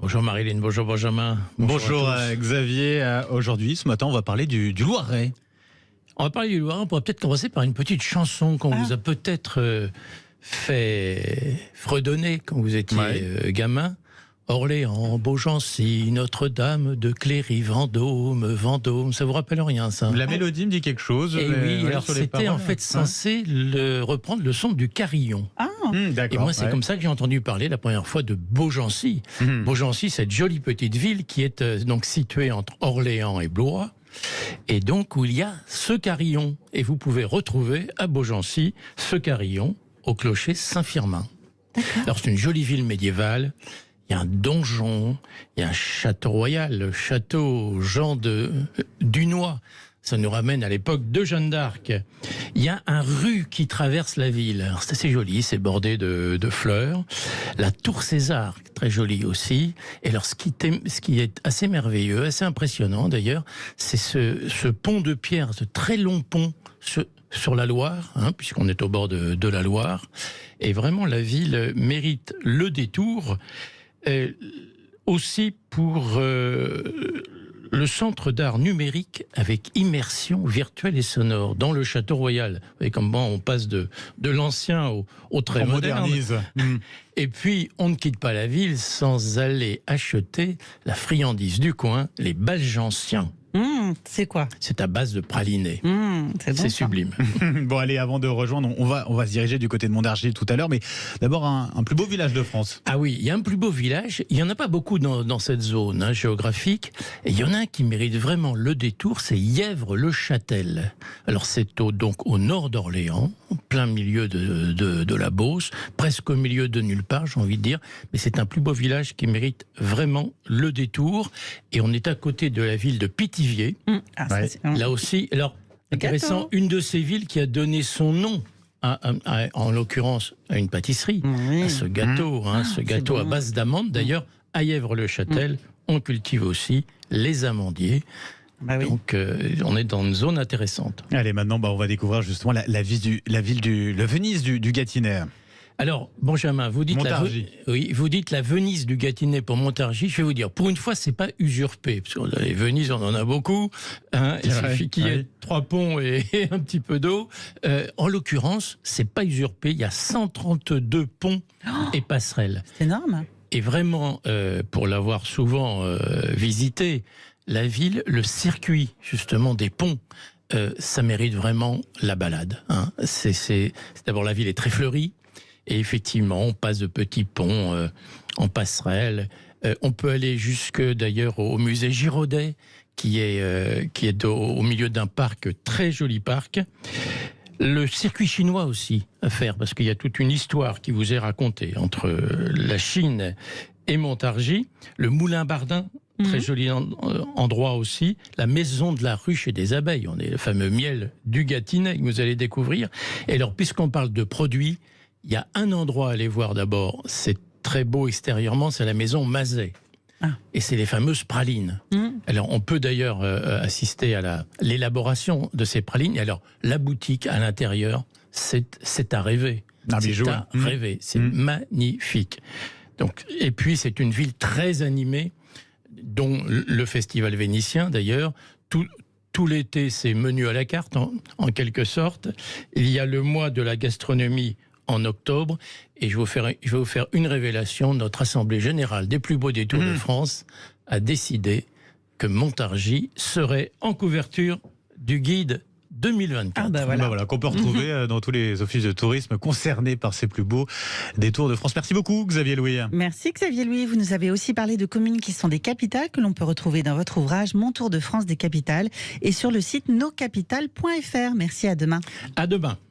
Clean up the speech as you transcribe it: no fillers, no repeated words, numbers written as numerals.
Bonjour Marilyn, bonjour Benjamin. Bonjour Xavier. Aujourd'hui, ce matin, on va parler du Loiret. On va parler du Loiret. On pourrait peut-être commencer par une petite chanson qu'on vous a peut-être fait fredonner quand vous étiez gamin. Orléans, Beaugency, Notre-Dame de Cléry, Vendôme, Vendôme. Ça vous rappelle rien, ça? La mélodie me dit quelque chose. Et oui, alors c'était en fait censé reprendre le son du carillon. D'accord. Et moi, c'est comme ça que j'ai entendu parler la première fois de Beaugency. Beaugency, cette jolie petite ville qui est donc située entre Orléans et Blois. Et donc où il y a ce carillon. Et vous pouvez retrouver à Beaugency ce carillon au clocher Saint-Firmin. Alors c'est une jolie ville médiévale. Il y a un donjon, il y a un château royal, le château Jean de Dunois. Ça nous ramène à l'époque de Jeanne d'Arc. Il y a un rue qui traverse la ville. Alors c'est assez joli, c'est bordé de fleurs. La tour César, très jolie aussi. Et alors ce qui est assez merveilleux, assez impressionnant d'ailleurs, c'est ce pont de pierre, ce très long pont sur la Loire, puisqu'on est au bord de la Loire. Et vraiment la ville mérite le détour. Aussi pour le centre d'art numérique avec immersion virtuelle et sonore dans le château royal. Vous voyez comment on passe de l'ancien au très moderne. On modernise. Et puis, on ne quitte pas la ville sans aller acheter la friandise du coin, les Balgenciens. C'est quoi? C'est à base de praliné. C'est sublime. Bon, allez, avant de rejoindre, on va se diriger du côté de Montargis tout à l'heure, mais d'abord un plus beau village de France. Ah oui, il y a un plus beau village. Il n'y en a pas beaucoup dans cette zone géographique. Et il y en a un qui mérite vraiment le détour, c'est Yèvres-le-Châtel. Alors c'est donc au nord d'Orléans, au plein milieu de la Beauce, presque au milieu de nulle part, j'ai envie de dire. Mais c'est un plus beau village qui mérite vraiment le détour. Et on est à côté de la ville de Pithiviers. Là aussi, alors intéressant, une de ces villes qui a donné son nom en l'occurrence à une pâtisserie, à ce gâteau, ce gâteau à base d'amandes. D'ailleurs, à Yèvres-le-Châtel, on cultive aussi les amandiers. Donc, on est dans une zone intéressante. Allez, maintenant, on va découvrir justement la Venise du Gâtinais. Alors, Benjamin, vous dites la Venise du Gâtinais pour Montargis. Je vais vous dire, pour une fois, c'est pas usurpé, parce que les Venises, on en a beaucoup. Il suffit qu'il y ait 3 ponts et un petit peu d'eau. En l'occurrence, c'est pas usurpé. Il y a 132 ponts et passerelles. C'est énorme. Et vraiment, pour l'avoir souvent visité, la ville, le circuit justement des ponts, ça mérite vraiment la balade. D'abord, la ville est très fleurie. Et effectivement, on passe de petits ponts en passerelle. On peut aller jusque d'ailleurs au musée Giraudet, qui est au milieu d'un parc, très joli parc. Le circuit chinois aussi à faire, parce qu'il y a toute une histoire qui vous est racontée entre la Chine et Montargis. Le moulin Bardin, très joli endroit aussi. La maison de la ruche et des abeilles. On est le fameux miel du Gâtinais que vous allez découvrir. Et alors, puisqu'on parle de produits, il y a un endroit à aller voir d'abord, c'est très beau extérieurement, c'est la maison Mazet. Et c'est les fameuses pralines. Alors on peut d'ailleurs assister à l'élaboration de ces pralines. Et alors la boutique à l'intérieur, c'est à rêver. C'est à rêver, c'est magnifique. Donc, et puis c'est une ville très animée, dont le festival vénitien d'ailleurs, tout l'été, c'est menu à la carte, en quelque sorte. Il y a le mois de la gastronomie en octobre, et je vais vous faire une révélation. Notre Assemblée Générale des plus beaux détours de France a décidé que Montargis serait en couverture du guide 2024. Qu'on peut retrouver dans tous les offices de tourisme concernés par ces plus beaux détours de France. Merci beaucoup Xavier Louis. Merci Xavier Louis. Vous nous avez aussi parlé de communes qui sont des capitales que l'on peut retrouver dans votre ouvrage Mon Tour de France des capitales et sur le site noscapitales.fr. Merci, à demain. À demain.